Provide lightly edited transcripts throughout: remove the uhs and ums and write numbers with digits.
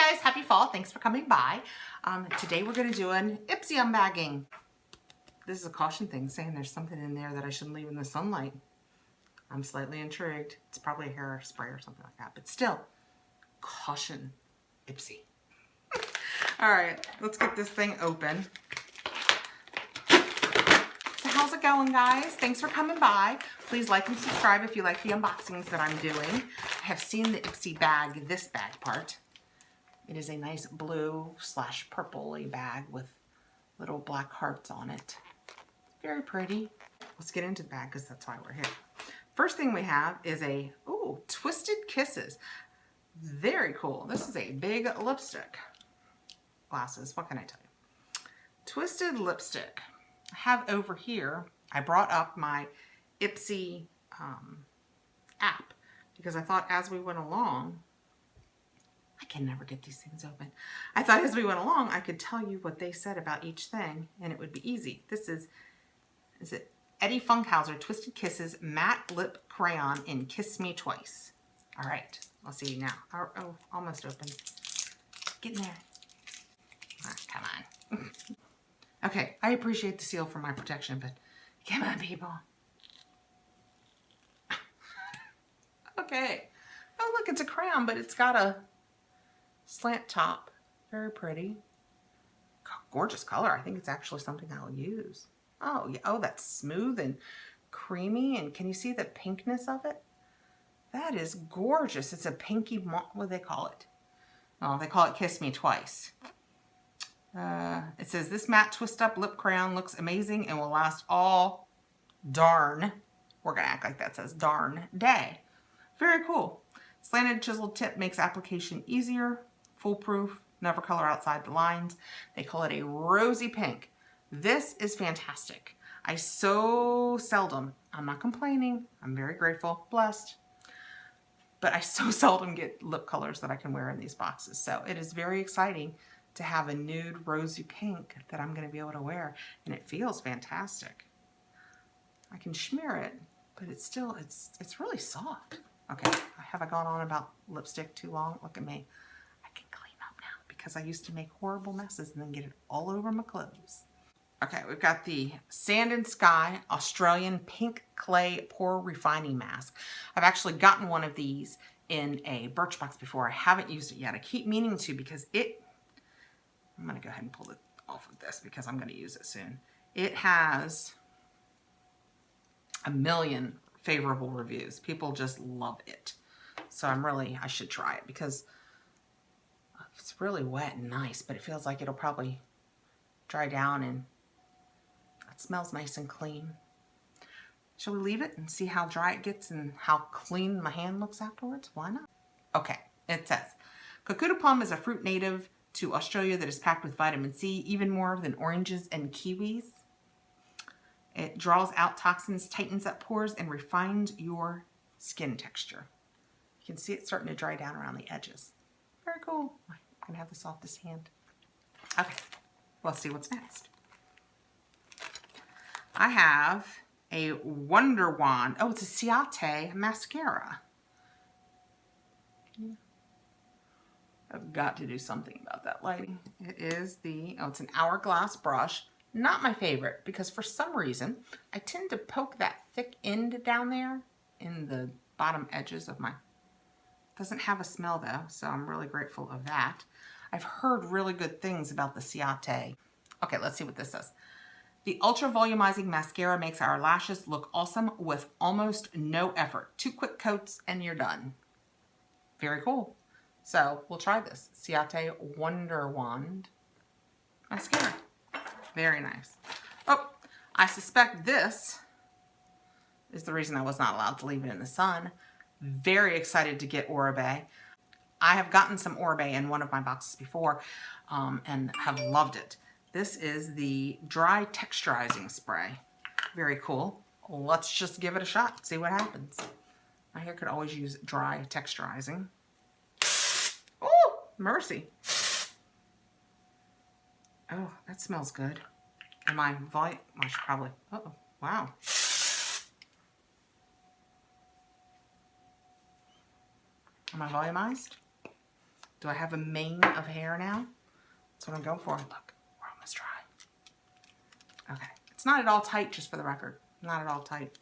guys, happy fall. Thanks for coming by. Today we're going to do an Ipsy unbagging. This is a caution thing saying there's something in there that I shouldn't leave in the sunlight. I'm slightly intrigued. It's probably a hairspray or something like that, but still, caution, Ipsy. All right, let's get this thing open. So how's it going, guys? Thanks for coming by. Please like and subscribe if you like the unboxings that I'm doing. I have seen the Ipsy bag, this bag part. It is a nice blue/purple-y bag with little black hearts on it. Very pretty. Let's get into the bag because that's why we're here. First thing we have is a, ooh, Twisted Kisses. Very cool. This is a big lipstick. Glasses, what can I tell you? Twisted lipstick. I have over here, I brought up my Ipsy app because I thought as we went along, I can never get these things open. I thought as we went along, I could tell you what they said about each thing and it would be easy. This is it Eddie Funkhauser Twisted Kisses Matte Lip Crayon in Kiss Me Twice. All right, I'll see you now. Oh, almost open. Get in there. Ah, come on. Okay, I appreciate the seal for my protection, but come on, people. Okay. Oh, look, it's a crayon, but it's got a slant top. Very pretty. Gorgeous color. I think it's actually something I'll use. Oh, yeah. Oh, that's smooth and creamy. And can you see the pinkness of it? That is gorgeous. It's a pinky, what do they call it? Oh, they call it Kiss Me Twice. It says, this matte twist up lip crayon looks amazing and will last all darn, we're going to act like that says darn day. Very cool. Slanted chiseled tip makes application easier, foolproof, never color outside the lines. They call it a rosy pink. This is fantastic. I so seldom, I'm not complaining, I'm very grateful, blessed, but I so seldom get lip colors that I can wear in these boxes. So it is very exciting to have a nude rosy pink that I'm going to be able to wear, and it feels fantastic. I can smear it, but it's still, it's really soft. Okay, have I gone on about lipstick too long? Look at me. I can clean up now because I used to make horrible messes and then get it all over my clothes. Okay, we've got the Sand and Sky Australian Pink Clay Pore Refining Mask. I've actually gotten one of these in a Birchbox before. I haven't used it yet. I keep meaning to because I'm going to go ahead and pull it off of this because I'm going to use it soon. It has a million favorable reviews. People just love it. So I should try it because it's really wet and nice, but it feels like it'll probably dry down and it smells nice and clean. Shall we leave it and see how dry it gets and how clean my hand looks afterwards? Why not? Okay, it says, Cocuda Plum is a fruit native to Australia that is packed with vitamin C, even more than oranges and kiwis. It draws out toxins, tightens up pores, and refines your skin texture. You can see it starting to dry down around the edges. Very cool. I'm going to have the softest hand. Okay, let's see what's next. I have a Wonderwand. Oh, it's a Ciate mascara. Yeah. I've got to do something about that lighting. It is it's an hourglass brush. Not my favorite because for some reason, I tend to poke that thick end down there in the bottom edges of my, doesn't have a smell though, so I'm really grateful of that. I've heard really good things about the Ciate. Okay, let's see what this says. The Ultra Volumizing Mascara makes our lashes look awesome with almost no effort. 2 quick coats and you're done. Very cool. So we'll try this. Ciate Wonderwand mascara. Very nice. Oh, I suspect this is the reason I was not allowed to leave it in the sun. Very excited to get Oribe. I have gotten some Oribe in one of my boxes before and have loved it. This is the Dry Texturizing Spray. Very cool. Let's just give it a shot, see what happens. My hair could always use dry texturizing. Oh, mercy. Oh, that smells good. Am I volume? I should probably, uh-oh, wow. Am I volumized? Do I have a mane of hair now? That's what I'm going for. Look, we're almost dry. Okay. It's not at all tight, just for the record. Not at all tight.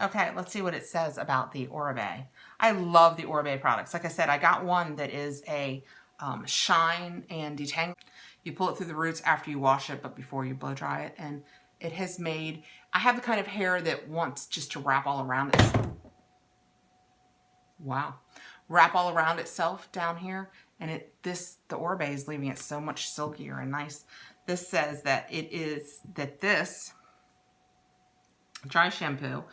Okay, let's see what it says about the Oribe. I love the Oribe products. Like I said, I got one that is a shine and detangle. You pull it through the roots after you wash it, but before you blow dry it. And it has made, I have the kind of hair that wants just to wrap all around it. Wow. Wrap all around itself down here. And the Oribe is leaving it so much silkier and nice. This says that this dry shampoo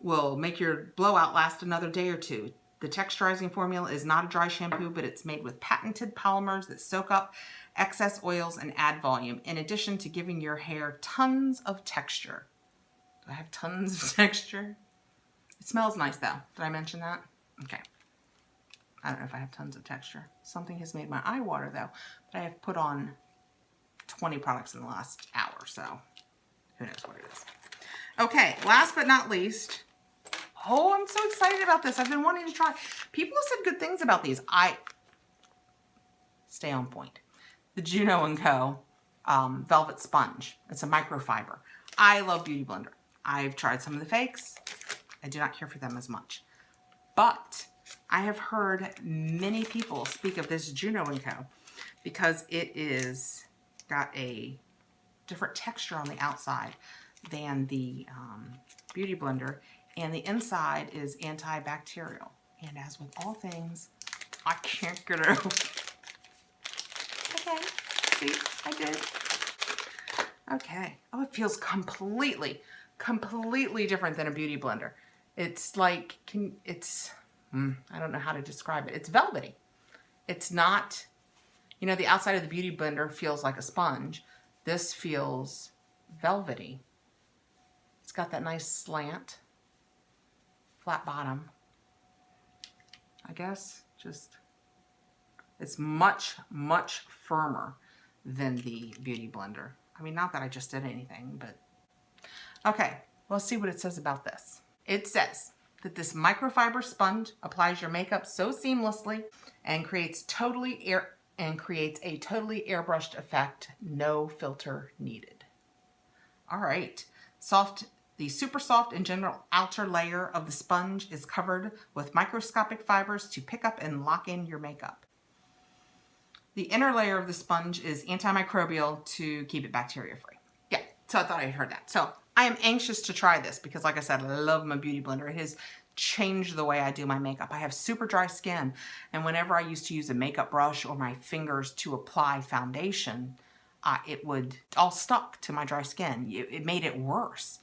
will make your blowout last another day or two. The texturizing formula is not a dry shampoo, but it's made with patented polymers that soak up excess oils and add volume, in addition to giving your hair tons of texture. Do I have tons of texture? It smells nice though. Did I mention that? Okay. I don't know if I have tons of texture. Something has made my eye water though, but I have put on 20 products in the last hour, so who knows what it is. Okay, last but not least, oh, I'm so excited about this. I've been wanting to try. People have said good things about these. Stay on point. The Juno & Co. Velvet Sponge. It's a microfiber. I love Beauty Blender. I've tried some of the fakes. I do not care for them as much. But I have heard many people speak of this Juno & Co. because it is got a different texture on the outside than the Beauty Blender, and the inside is antibacterial. And as with all things, I can't get it out. Okay, see, I did. Okay. Oh, it feels completely different than a Beauty Blender. It's like, I don't know how to describe it. It's velvety. It's not, you know, the outside of the Beauty Blender feels like a sponge. This feels velvety. It's got that nice slant, flat bottom. I guess just, it's much firmer than the Beauty Blender. I mean, not that I just did anything, but. Okay, let's see what it says about this. It says that this microfiber sponge applies your makeup so seamlessly and creates a totally airbrushed effect, no filter needed. All right, the super soft and gentle outer layer of the sponge is covered with microscopic fibers to pick up and lock in your makeup. The inner layer of the sponge is antimicrobial to keep it bacteria free. Yeah, so I thought I had heard that. So I am anxious to try this because, like I said, I love my Beauty Blender. It has changed the way I do my makeup. I have super dry skin, and whenever I used to use a makeup brush or my fingers to apply foundation, it would all stuck to my dry skin. It made it worse.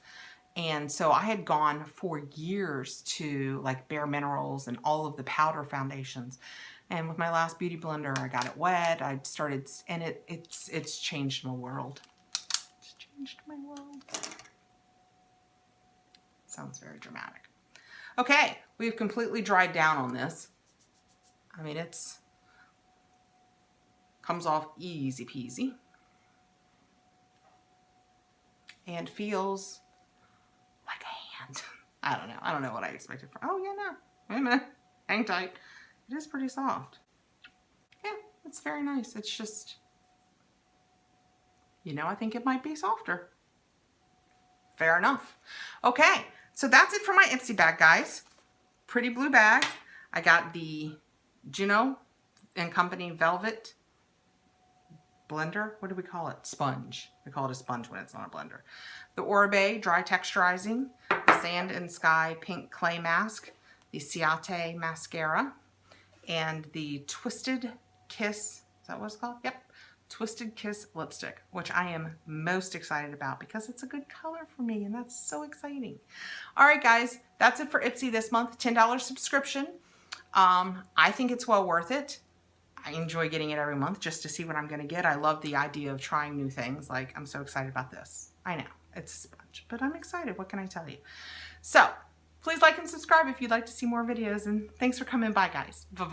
And so I had gone for years to like Bare Minerals and all of the powder foundations. And with my last Beauty Blender, I got it wet. I started, and it's changed my world. It's changed my world. Sounds very dramatic. Okay, we've completely dried down on this. I mean, comes off easy peasy. And feels like a hand. I don't know. I don't know what I expected from. Oh, yeah, no. Wait a minute. Hang tight. It is pretty soft. Yeah, it's very nice. It's just, you know, I think it might be softer. Fair enough. Okay, so that's it for my Ipsy bag, guys. Pretty blue bag. I got the Juno & Company Velvet Blender. What do we call it? Sponge. We call it a sponge when it's not a blender. The Oribe Dry Texturizing, the Sand and Sky Pink Clay Mask, the Ciate Mascara, and the Twisted Kiss, is that what it's called? Yep. Twisted Kiss lipstick, which I am most excited about because it's a good color for me, and that's so exciting. All right, guys, that's it for Ipsy this month. $10 subscription. I think it's well worth it. I enjoy getting it every month just to see what I'm going to get. I love the idea of trying new things. Like, I'm so excited about this. I know, it's a sponge, but I'm excited. What can I tell you? So, please like and subscribe if you'd like to see more videos, and thanks for coming by, guys. Bye-bye.